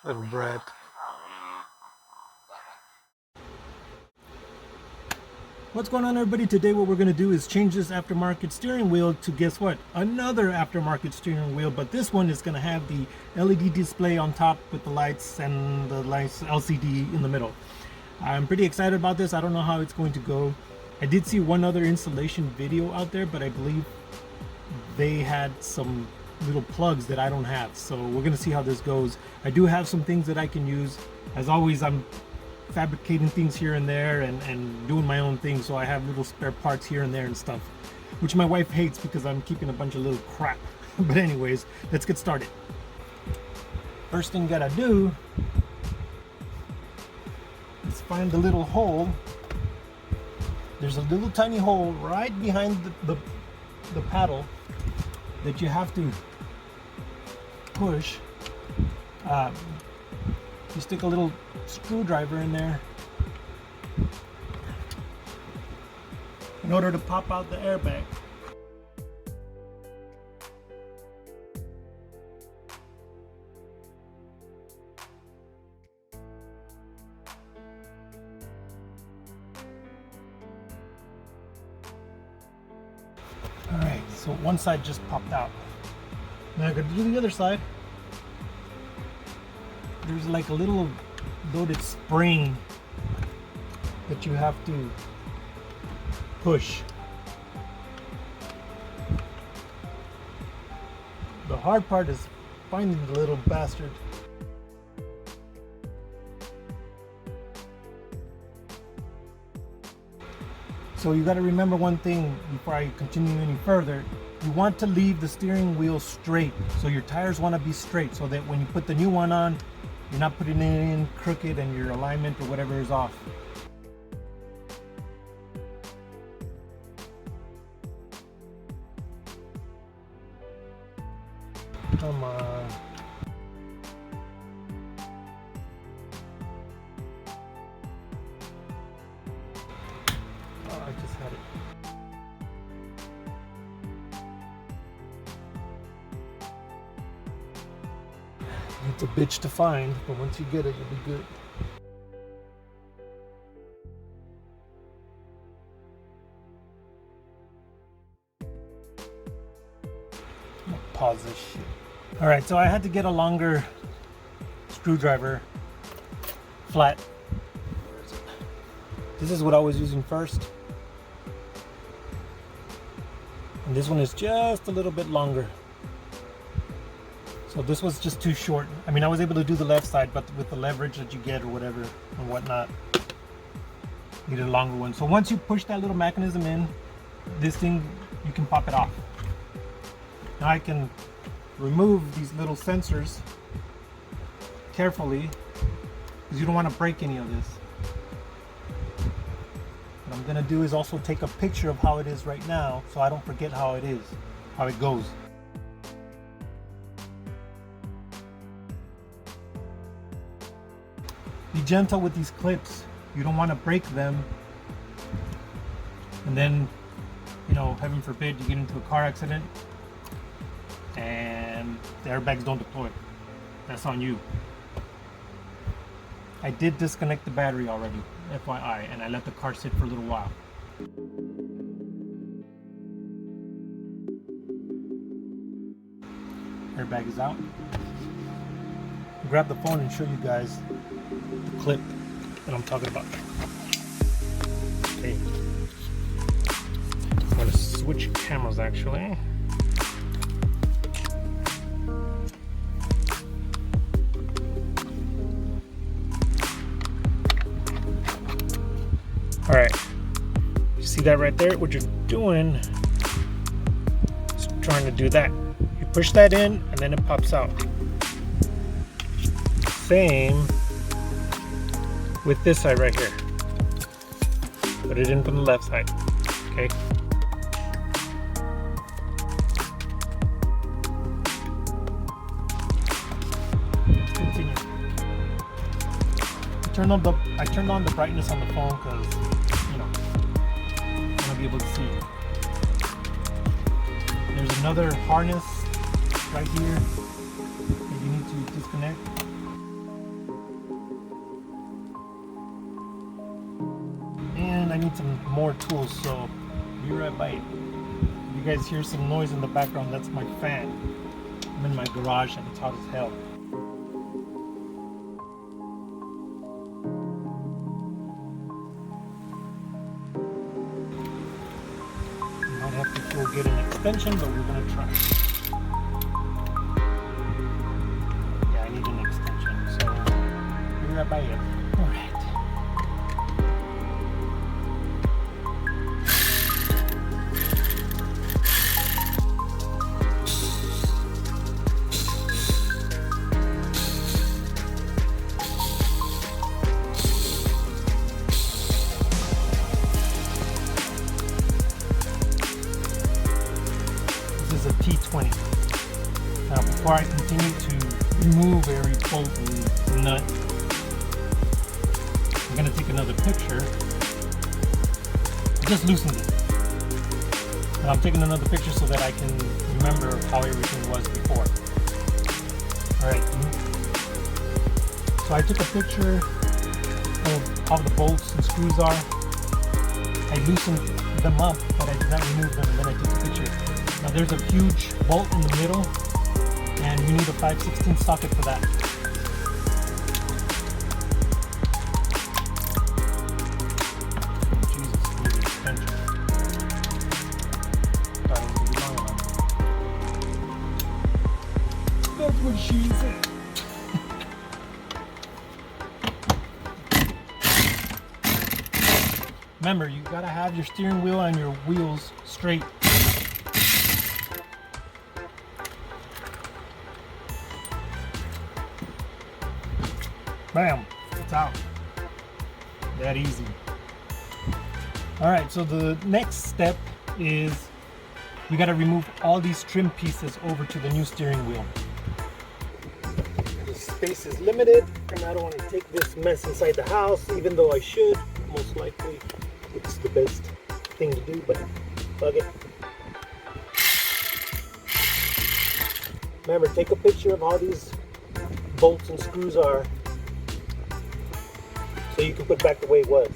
Little brat. What's going on, everybody? Today what we're going to do is change this aftermarket steering wheel to, guess what, another aftermarket steering wheel, but this one is going to have the LED display on top with the lights and the lights LCD in the middle. I'm pretty excited about this. I don't know how it's going to go. I did see one other installation video out there, but I believe they had some little plugs that I don't have, so we're going to see how this goes. I do have some things that I can use. As always, I'm fabricating things here and there and doing my own thing, so I have little spare parts here and there and stuff, which my wife hates because I'm keeping a bunch of little crap. But anyways, let's get started. First thing you gotta do is find the little hole. There's a little tiny hole right behind the paddle that you have to push. You stick a little screwdriver in there in order to pop out the airbag. Alright, so one side just popped out. Now I gotta do the other side. There's like a little loaded spring that you have to push. The hard part is finding the little bastard. So you got to remember one thing before I continue any further. You want to leave the steering wheel straight, so your tires want to be straight, so that when you put the new one on, you're not putting it in crooked and your alignment or whatever is off. Come on. Oh, I just had it. It's a bitch to find, but once you get it, you'll be good. I'm gonna pause this shit. Alright, so I had to get a longer screwdriver, flat. Where is it? This is what I was using first. And this one is just a little bit longer. So this was just too short. I mean, I was able to do the left side, but with the leverage that you get or whatever and whatnot, you need a longer one. So once you push that little mechanism in, this thing, you can pop it off. Now I can remove these little sensors carefully because you don't want to break any of this. What I'm gonna do is also take a picture of how it is right now, so I don't forget how it is, how it goes. Be gentle with these clips. You don't want to break them, and then, you know, heaven forbid you get into a car accident and the airbags don't deploy. That's on you. I did disconnect the battery already, FYI, and I let the car sit for a little while. Airbag is out. I'll grab the phone and show you guys the clip that I'm talking about. Okay. I'm going to switch cameras actually. Alright. You see that right there? What you're doing is trying to do that. You push that in and then it pops out. Same with this side right here. Put it in from the left side. Okay. Continue. I turned on the brightness on the phone because, you know, I want to be able to see. There's another harness right here that you need to disconnect. need some more tools, so be right back. You guys hear some noise in the background, that's my fan. I'm in my garage and it's hot as hell. Might have to go get an extension, but we're gonna try. Yeah, I need an extension, so be right back. All right. This is a T20. Now, before I continue to remove every bolt and nut, I'm going to take another picture. I just loosened it. And I'm taking another picture so that I can remember how everything was before. Alright. So I took a picture of how the bolts and screws are. I loosened them up, but I did not remove them, and then I took a picture. Now there's a huge bolt in the middle, and you need a 5/16 socket for that. Jesus, need an extension. Thought it was gonna be long enough. That's what she said. Remember, you gotta have your steering wheel and your wheels straight. Bam, it's out. That easy. Alright, so the next step is we gotta remove all these trim pieces over to the new steering wheel. The space is limited, and I don't want to take this mess inside the house, even though I should. Most likely it's the best thing to do, but fuck it. Remember, take a picture of how these bolts and screws are, so you can put back the way it was.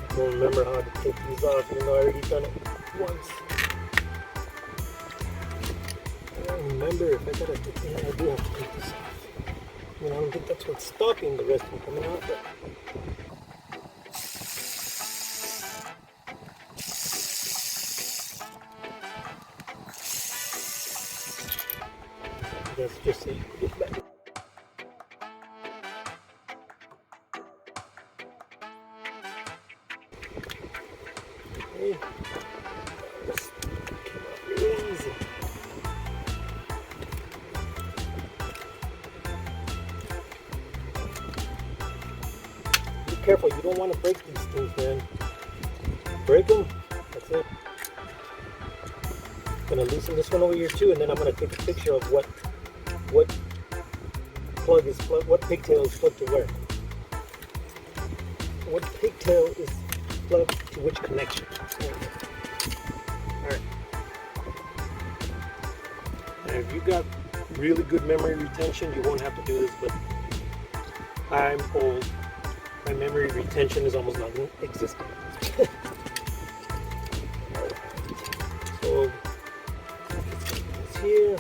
I don't remember how to take these off, even though I already done it once. I don't remember if I gotta take, yeah, I do have to take this off. I don't think that's what's stopping the rest from coming out, but that's just so you can get back. Okay. This came out really easy. Be careful, you don't want to break these things, man. Break them, that's it. I'm gonna loosen this one over here too, and then I'm gonna take a picture of what plug is plugged, what pigtail is plugged to where. What pigtail is plugged to which connection. Alright. Now if you got really good memory retention, you won't have to do this, but I'm old. My memory retention is almost non-existent. So it's here.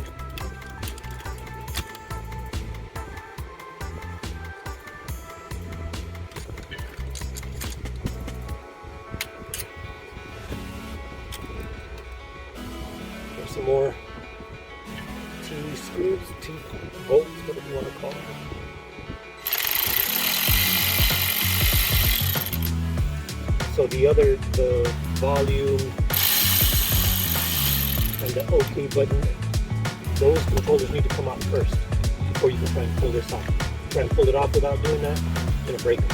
There's some more T-screws, T-bolts, whatever you want to call them. So the volume and the OK button, those controllers need to come out first before you can try and pull this off. Try and pull it off without doing that, you're gonna break them.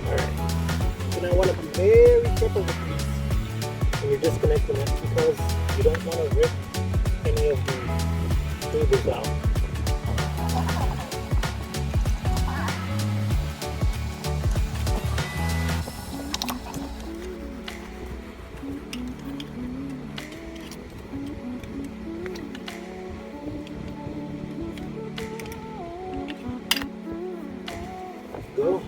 Alright, so now I want to want to rip any of the fibers out. Go.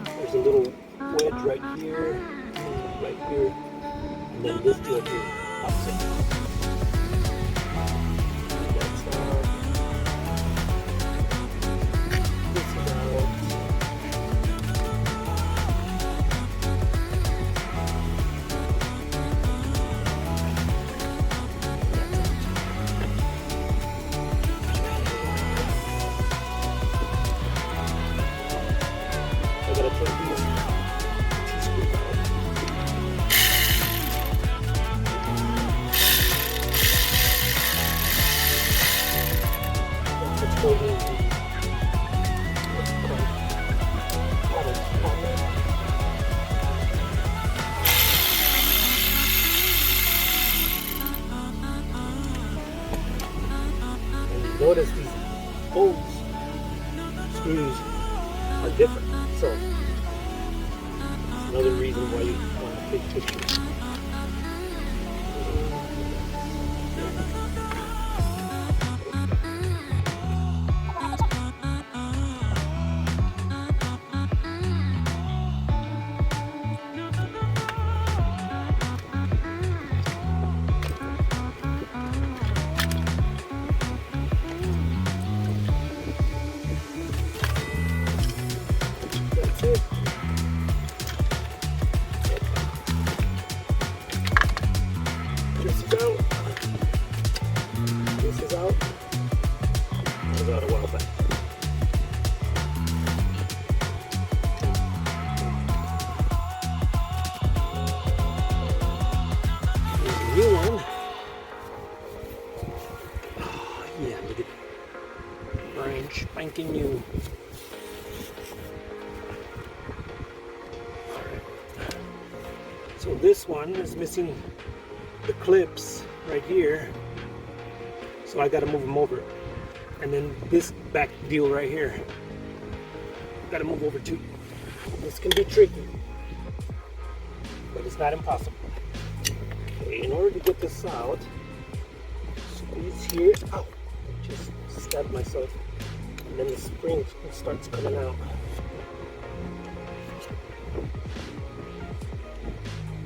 There's a little wedge right here, and then this deal here, opposite. That's out. This is out. I gotta put these T-screws out. That's holding the and notice these holes, screws are different. So another reason why you want to take pictures. That's it. This is out. This is out. It was out a while back. Here's a new one. Oh, yeah, look at that. Brand spanking new. So this one is missing the clips right here, so I got to move them over. And then this back deal right here, got to move over too. This can be tricky, but it's not impossible. Okay, in order to get this out, squeeze here. Ow! Just stabbed myself. And then the spring starts coming out.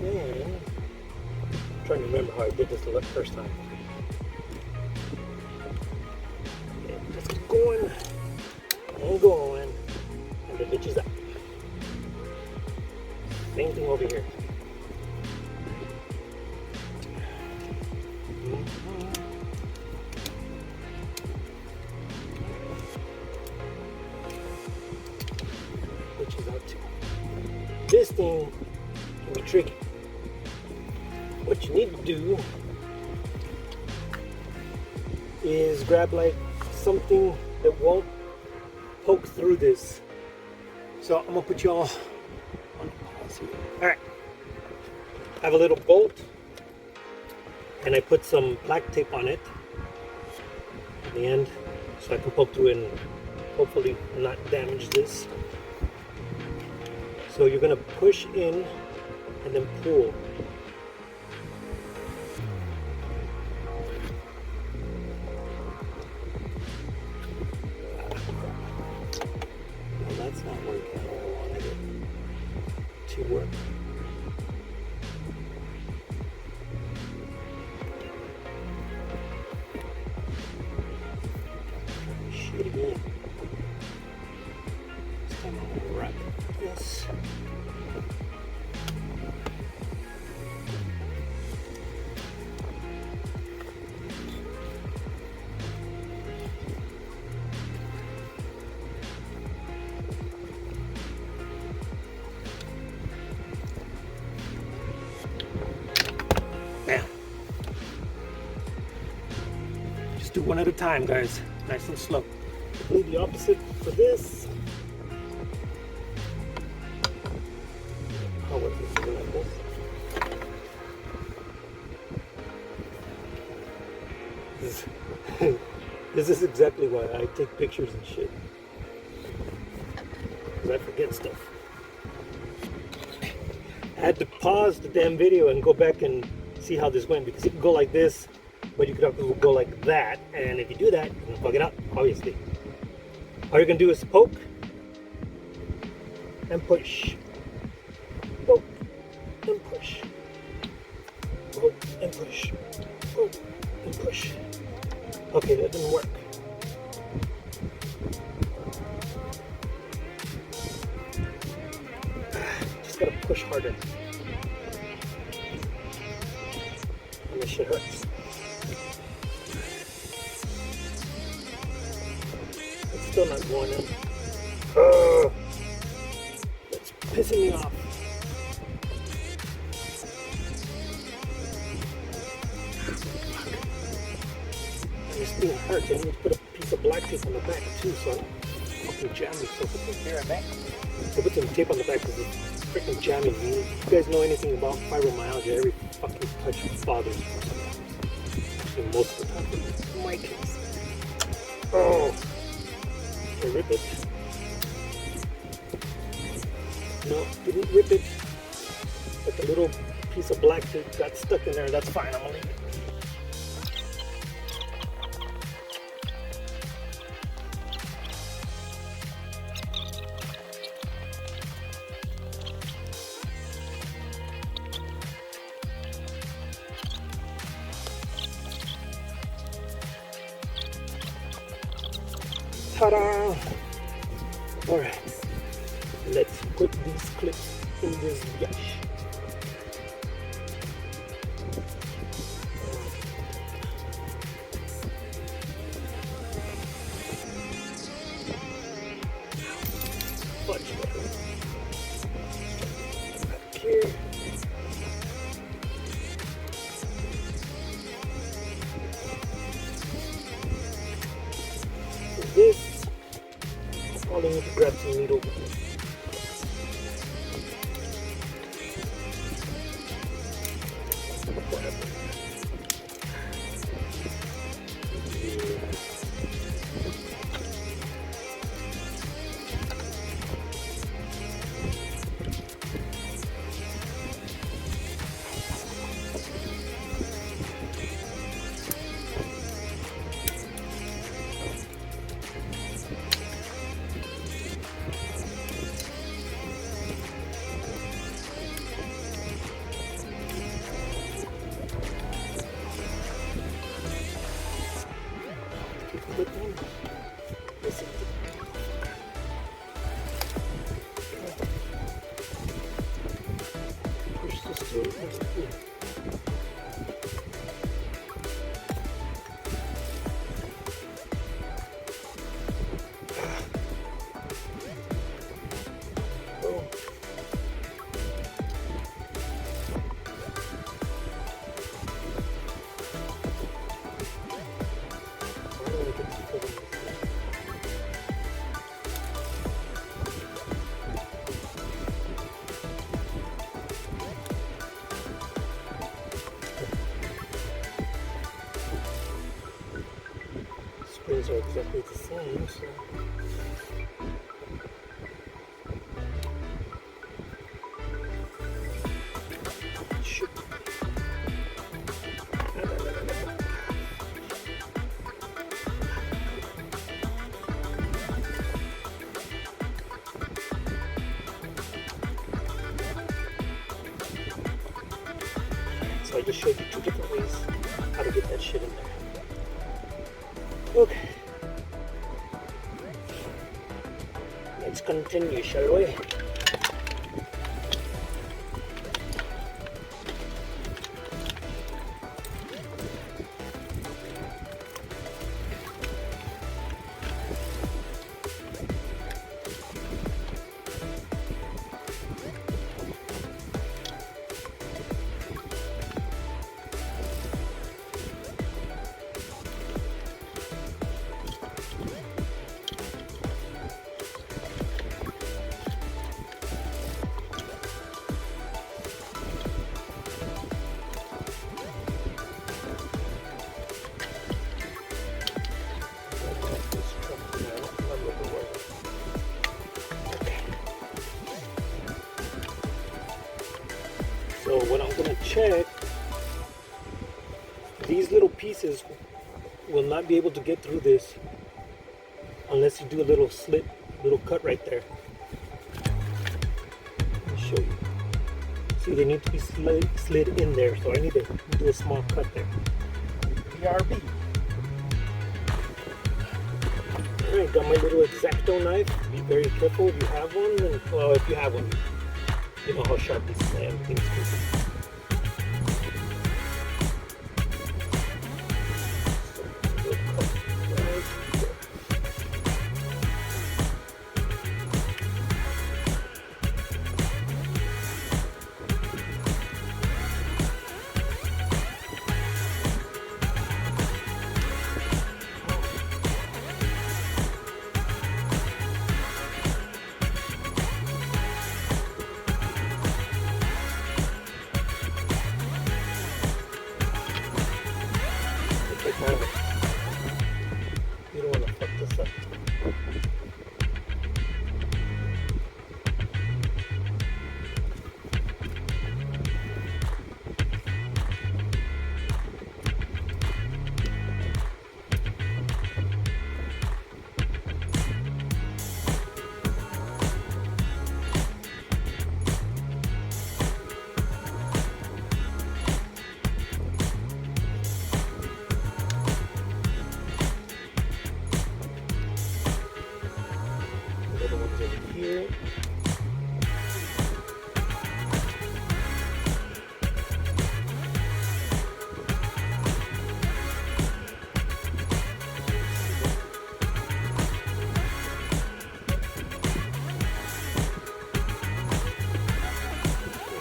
And I'm trying to remember how I did this the first time. And just keep going and going, and the bitch is out. Same thing over here. Which is out too. This thing can be tricky. What you need to do is grab like something that won't poke through this. So I'm gonna put y'all on pause here. All right, I have a little bolt and I put some black tape on it at the end so I can poke through and hopefully not damage this. So you're gonna push in and then pull. That's not working how I wanted it to work. Shit again. This time I'm gonna wrap this. Just do one at a time, guys. Nice and slow. Do the opposite for this. I'll work this like this. This is exactly why I take pictures and shit. Because I forget stuff. I had to pause the damn video and go back and see how this went, because you can go like this, but you could also go like that, and if you do that, you're gonna fuck it up, obviously. All you're gonna do is poke and push. Poke and push. Poke and push. Poke and push. Okay, that didn't work. Just gotta push harder. And this shit hurts. It's still not going in. It's pissing me off. This thing hurts. I need to put a piece of black tape on the back too, so I don't fucking jam myself with this hair back. I put some tape on the back because it's freaking jamming me. If you guys know anything about fibromyalgia, every fucking touch bothers me. Actually, most of the time, it's my case. Oh, I rip it. No, didn't rip it. Like a little piece of black tape got stuck in there. That's fine. I'm gonna leave it. Ta-da! Alright, let's put these clips in this yash. Much better. Back here. This. I'll need to grab some needle. Push this through. Springs are exactly the same, so shoot. So I just showed you two different ways how to get that shit in there. Okay, let's continue, shall we? what I'm gonna check, these little pieces will not be able to get through this unless you do a little slit, little cut right there. Let me show you. See, they need to be slid in there, so I need to do a small cut there. BRB. Alright, got my little X-Acto knife. Be very careful if you have one, and well, if you have one, you know how sharp these things can be. You don't want to fuck this up. Here.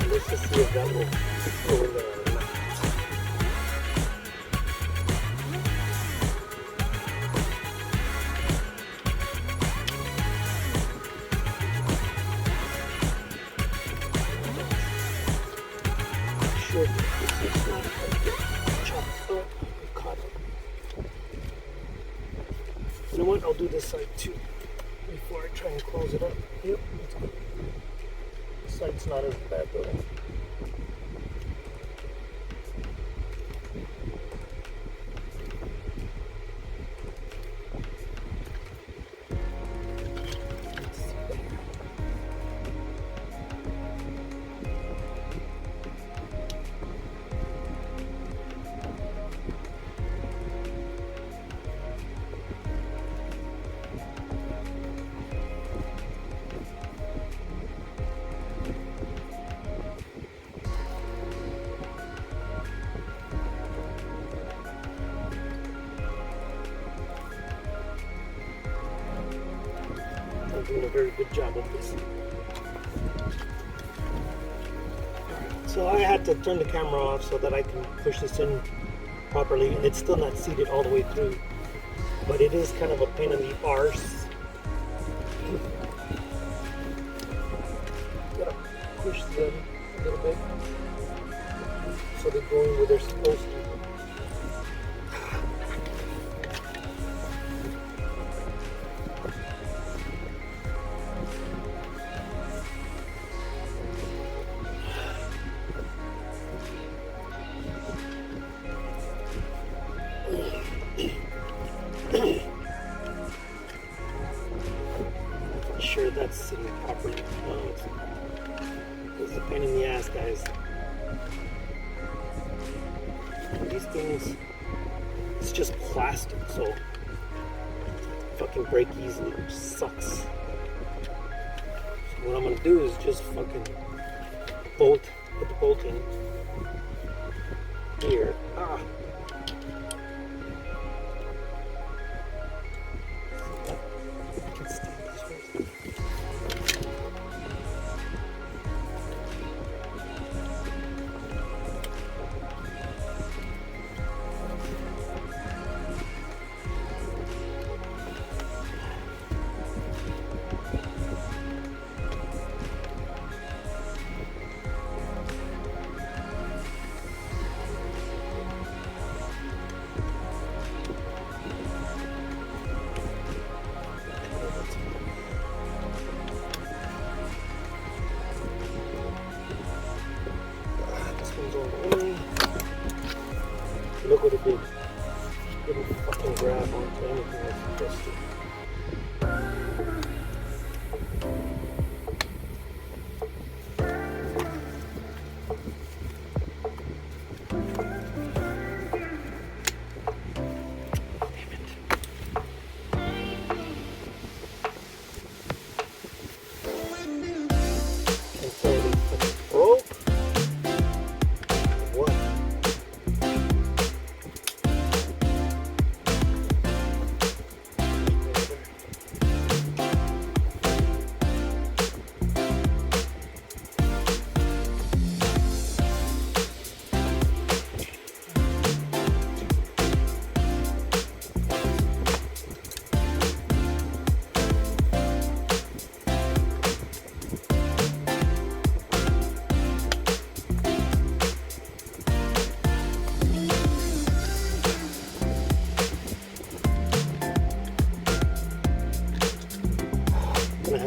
Let's just see if that will go in there or not. It's not chopped up. Caught it. You know what? I'll do this side too before I try and close it up. Yep, it's good. This side's not as bad though. Doing a very good job of this. So I had to turn the camera off so that I can push this in properly, and it's still not seated all the way through, but it is kind of a pain in the arse. Gotta push them a little bit so they're going where they're supposed to. Sure that's sitting properly. No, it's a pain in the ass, guys. And these things, it's just plastic, so fucking break easily, which sucks. So what I'm gonna do is just fucking put the bolt in here. Ah.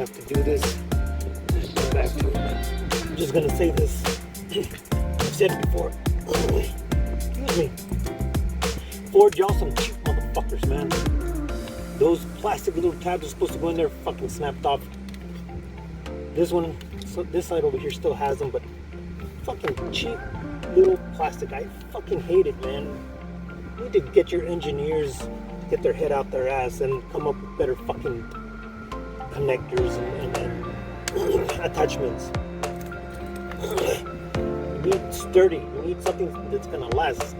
have to do this. Go back to it. I'm just gonna say this. I've said it before. Excuse me. Ford, y'all some cheap motherfuckers, man. Those plastic little tabs are supposed to go in there, fucking snapped off. This one, so this side over here still has them, but fucking cheap little plastic. I fucking hate it, man. You need to get your engineers, get their head out their ass and come up with better fucking connectors and attachments. You need sturdy. You need something that's gonna last.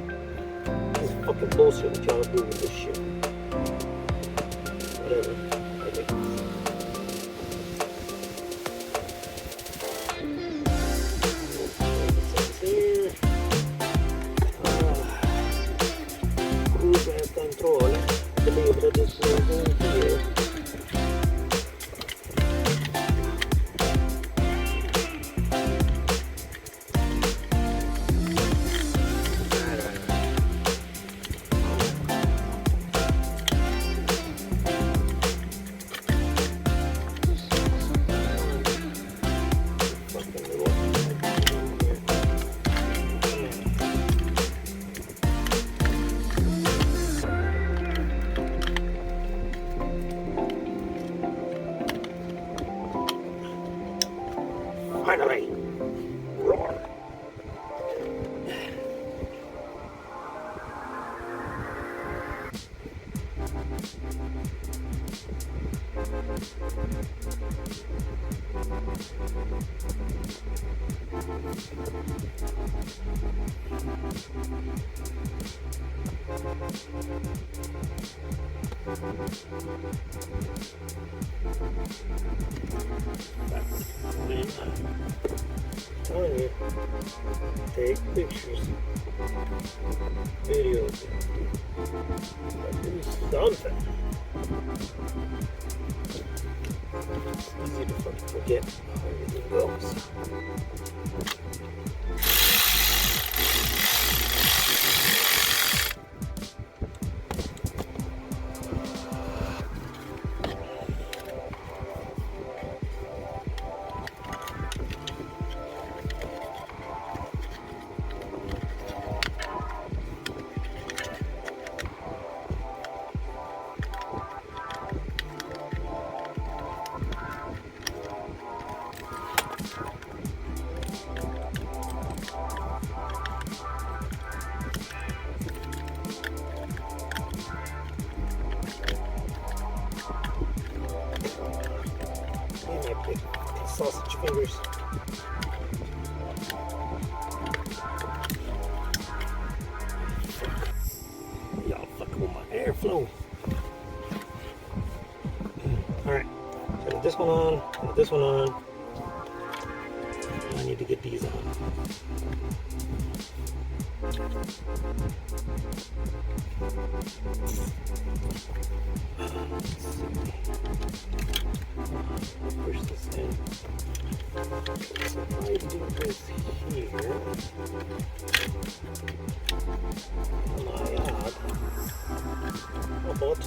This is fucking bullshit what y'all do with this shit. Whatever. I think here. Cruise control. Deliver this here. Finally, roar. Telling you, take pictures, videos, do something. It's easy to fucking forget how everything goes. Sausage fingers. Y'all fucking with my airflow. Alright, so I got this one on, I got this one on. I need to get these on. Push this in. So I do this here. And I add about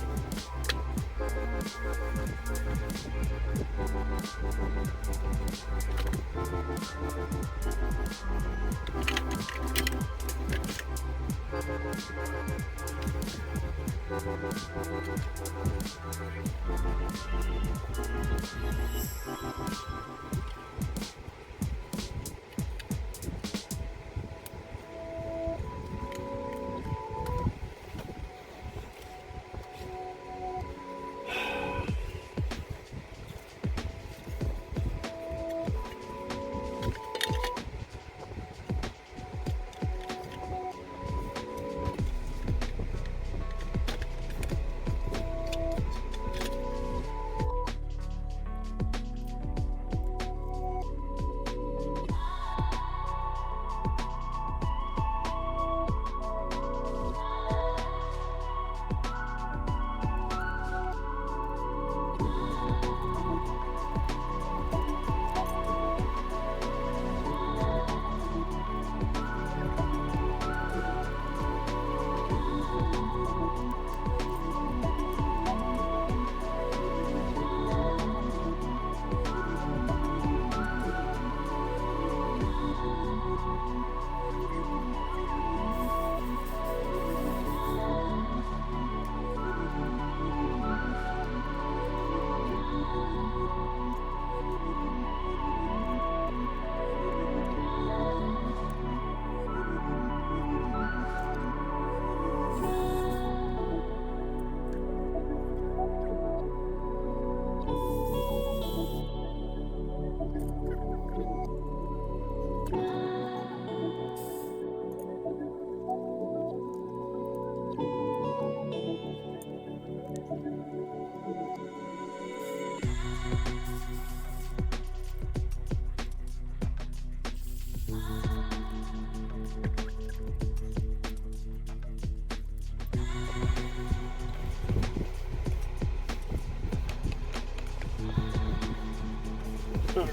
So this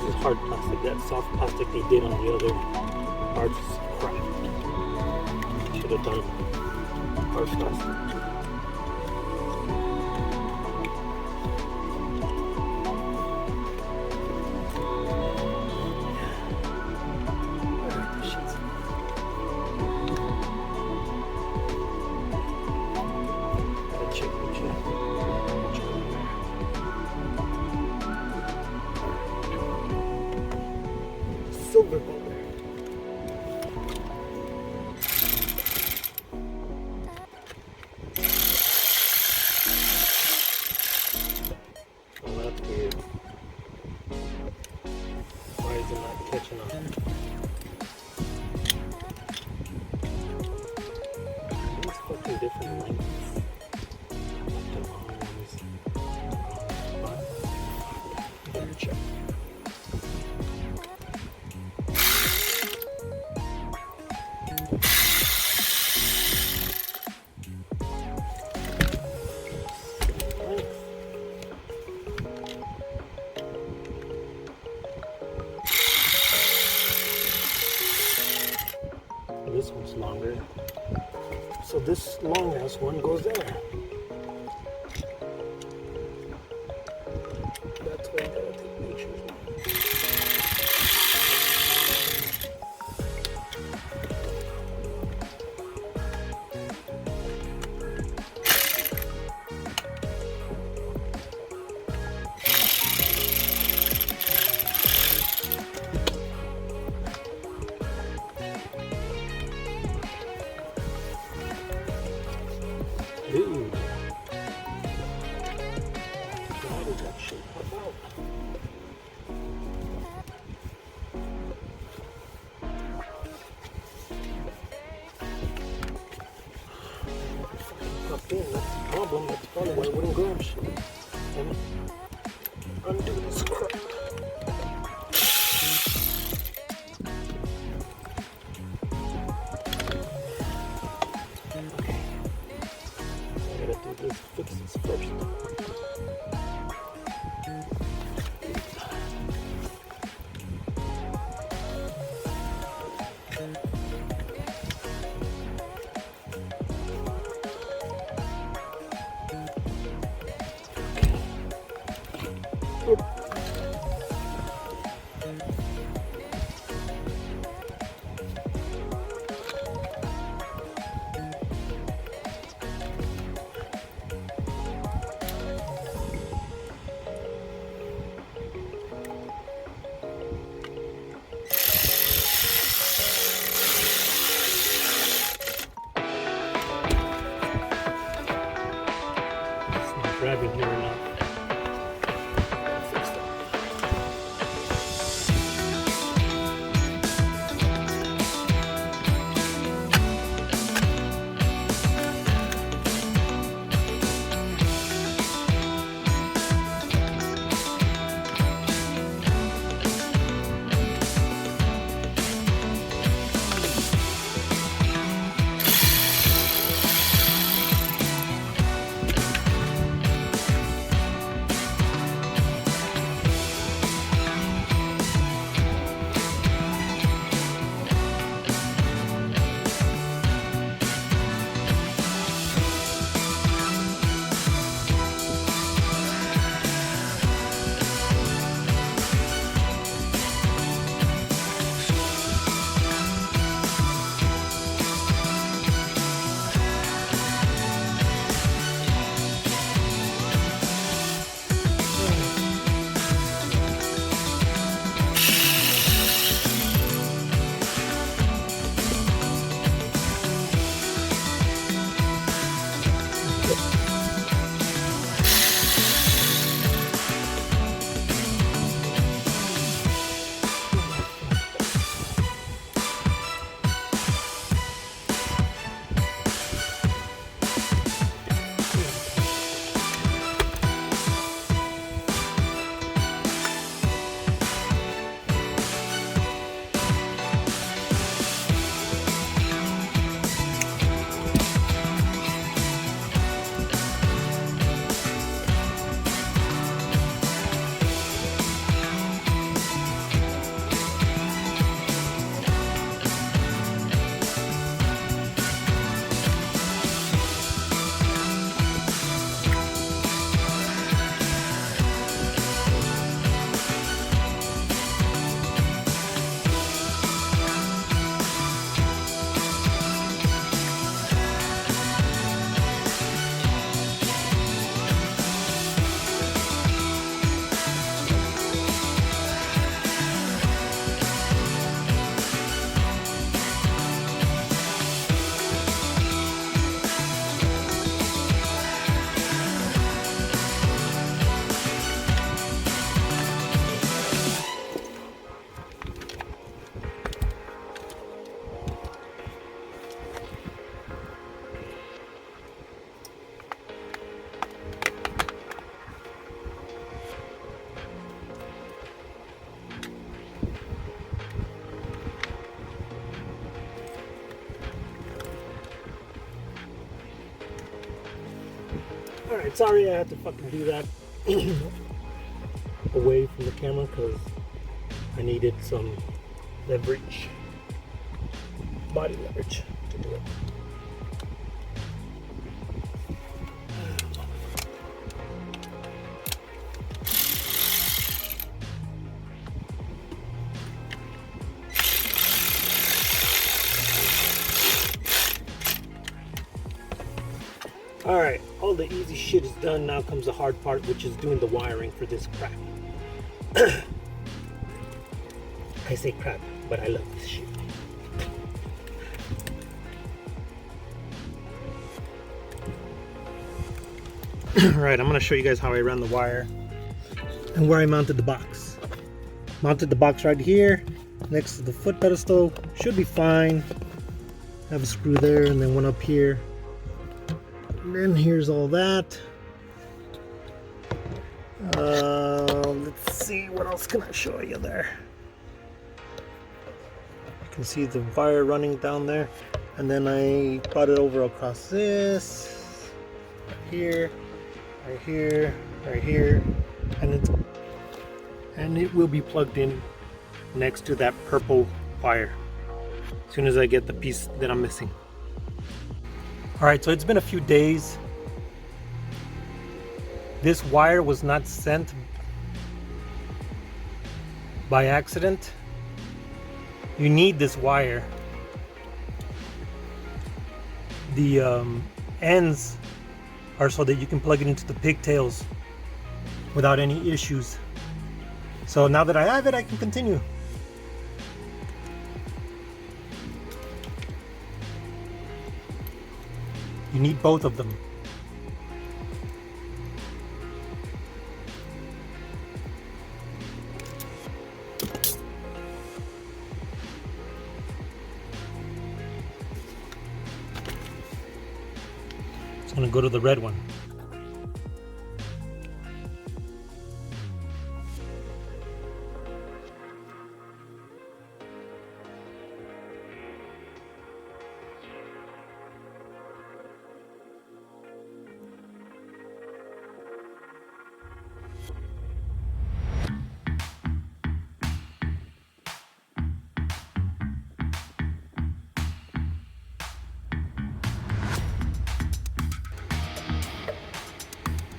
is hard plastic. That soft plastic they did on the other parts is crap. Should have done hard plastic. Silver bulb. Oh, that's weird. Why is it not catching on? These fucking different lengths. The long ones. Better check. This one's longer, so this long ass one goes there. That's why I gotta take pictures now. Dude, how did that shit pop out? Popped in, that's the problem. That's probably why I wouldn't grab shit. And undo this crap. Let's fix this first. Oop. Grabbing here enough. Fix that. Alright, sorry I had to fucking do that away from the camera because I needed some leverage, body leverage to do it. Alright, all the easy shit is done. Now comes the hard part, which is doing the wiring for this crap. I say crap, but I love this shit. Alright, I'm going to show you guys how I ran the wire and where I mounted the box. Mounted the box right here next to the foot pedestal. Should be fine. Have a screw there and then one up here. And then here's all that. Let's see, what else can I show you there? You can see the wire running down there. And then I brought it over across this. Right here, right here, right here. And it will be plugged in next to that purple wire as soon as I get the piece that I'm missing. Alright, so it's been a few days. This wire was not sent by accident. You need this wire. The ends are so that you can plug it into the pigtails without any issues. So now that I have it, I can continue. You need both of them. It's going to go to the red one.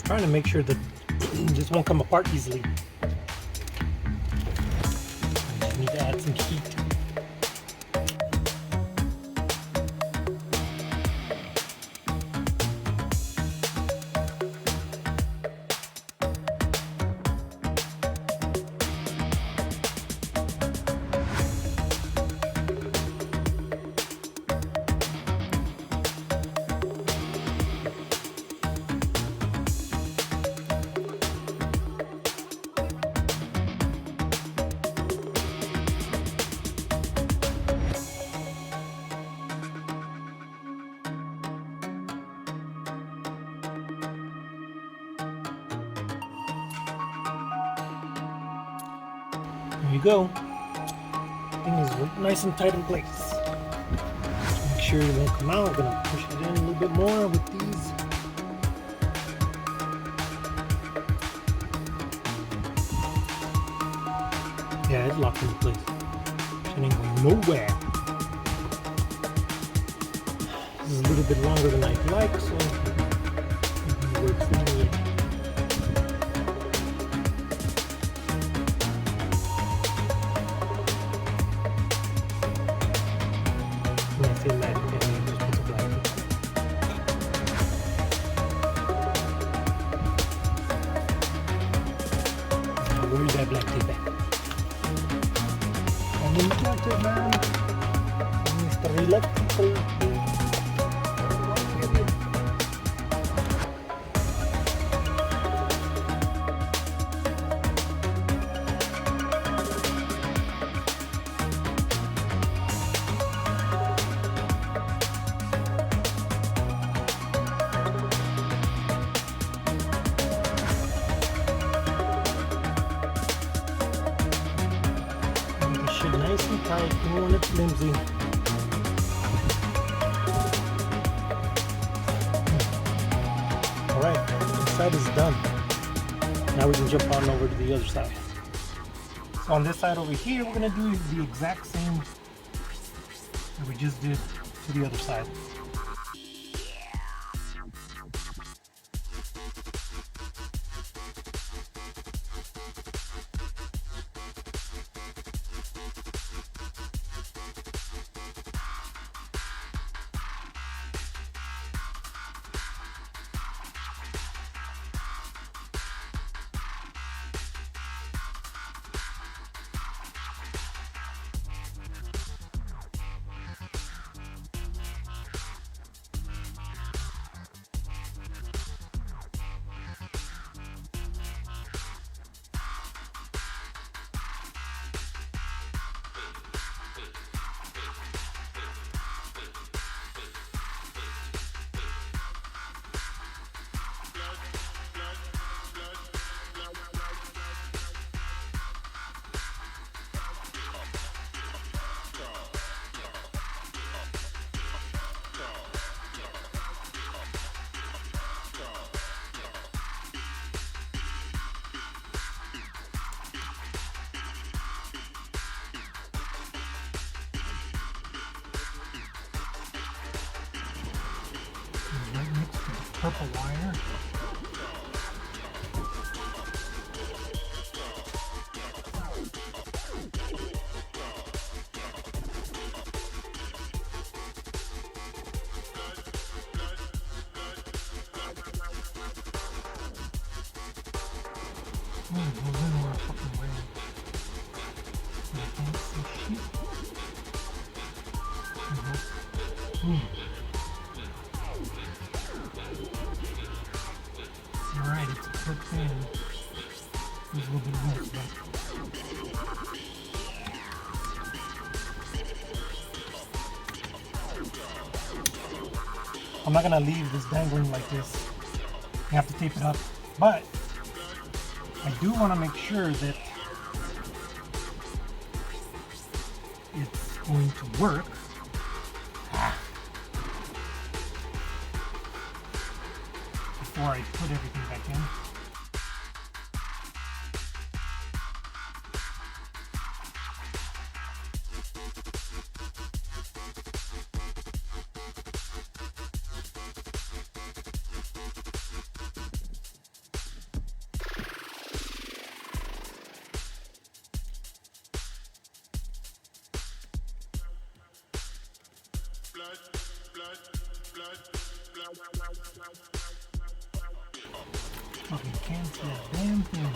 Trying to make sure that this won't come apart easily. I just need to add some heat. There you go. Thing is nice and tight in place. Just make sure it won't come out. I'm gonna push it in a little bit more with these. Yeah, it's locked into place. It ain't going nowhere. This is a little bit longer than I'd like, so it works for me. Where's that black tape at? I need black tape, man. Mr. Electrical. Nice and tight, you don't want it flimsy. Alright. side is done. Now we can jump on over to the other side. So on this side over here, we're gonna do the exact same that we just did to the other side. Purple wire. Alright, it's a good thing. There's a little bit more, I'm not gonna leave this dangling like this. You have to tape it up. But I do want to make sure that it's going to work. Before I put everything back in. Fucking can't see a damn thing.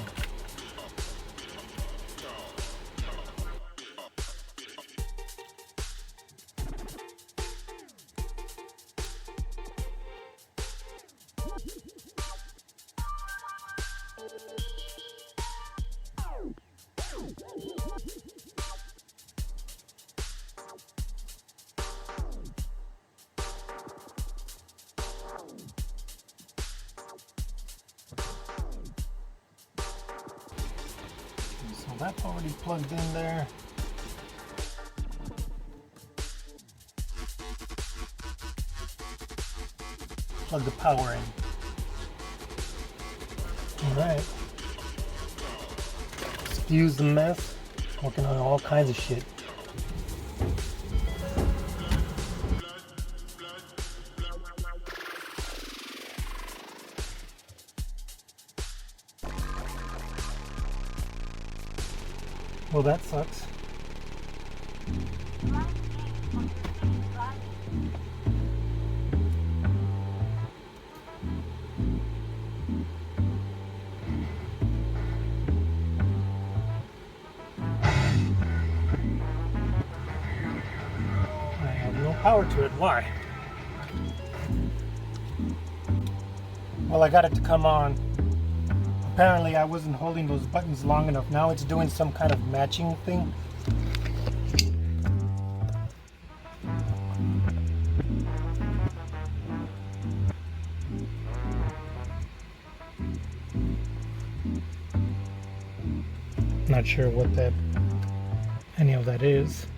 So that's already plugged in there. Plug the power in. Alright. Excuse the mess. Working on all kinds of shit. Well, that sucks. I have no power to it. Why? Well, I got it to come on. Apparently I wasn't holding those buttons long enough. Now it's doing some kind of matching thing. Not sure what any of that is.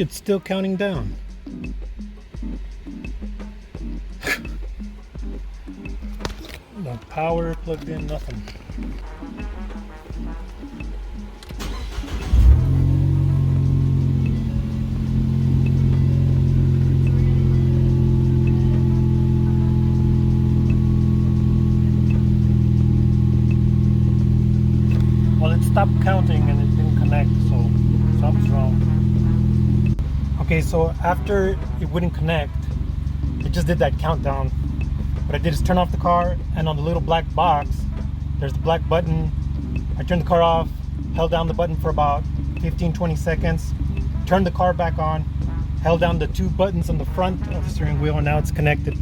it's still counting down. No power plugged in, nothing. Well, it stopped counting and it didn't connect, so something's wrong. Okay, so after it wouldn't connect, it just did that countdown. What I did is turn off the car, and on the little black box, there's the black button. I turned the car off, held down the button for about 15-20 seconds, turned the car back on, held down the two buttons on the front of the steering wheel, and now it's connected.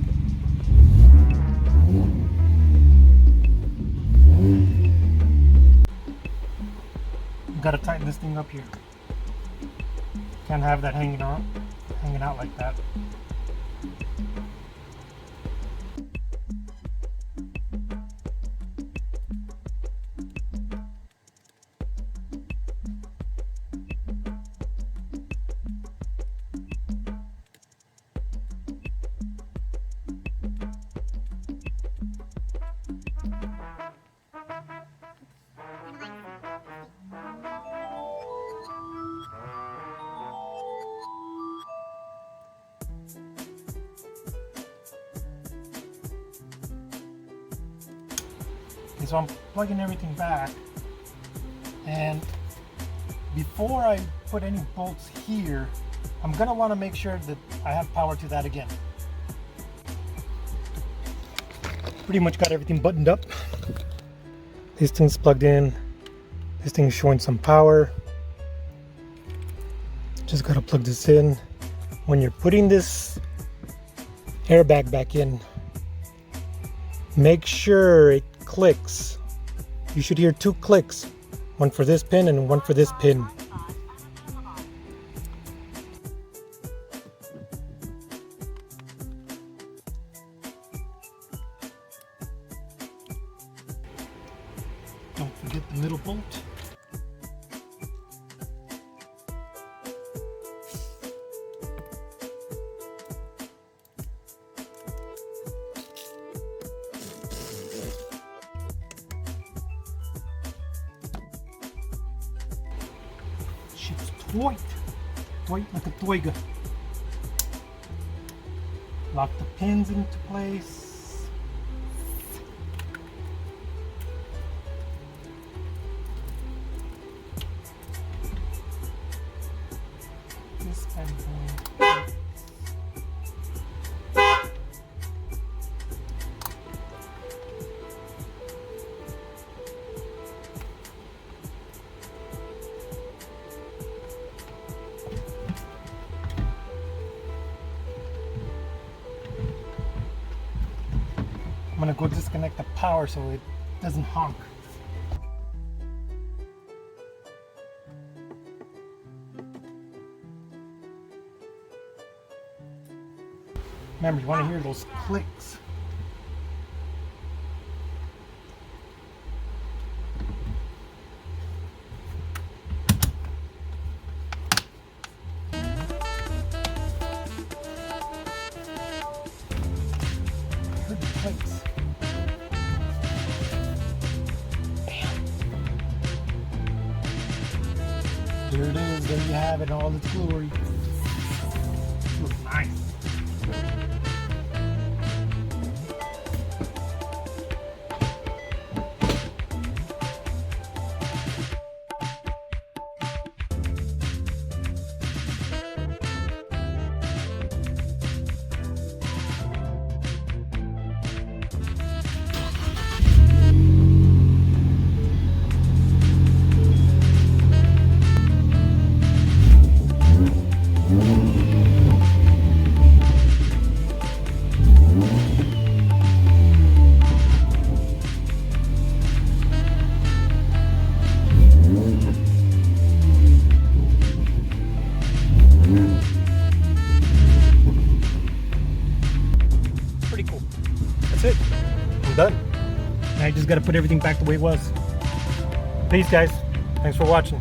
Gotta tighten this thing up here. Can't have that hanging out like that. Okay, so I'm plugging everything back, and before I put any bolts here, I'm gonna want to make sure that I have power to that again. Pretty much got everything buttoned up. This thing's plugged in. This thing is showing some power. Just gotta plug this in. When you're putting this airbag back in, make sure it clicks. You should hear two clicks, one for this pin and one for this pin. Don't forget the middle bolt. Shit's tight like a toiga. Lock the pins into place. This bad boy. I'm gonna go disconnect the power so it doesn't honk. Remember, you want to hear those clicks. Heard the clicks. There it is, there you have it in all its glory. Looks nice. Pretty cool. That's it. I'm done. Now I just got to put everything back the way it was. Peace, guys. Thanks for watching.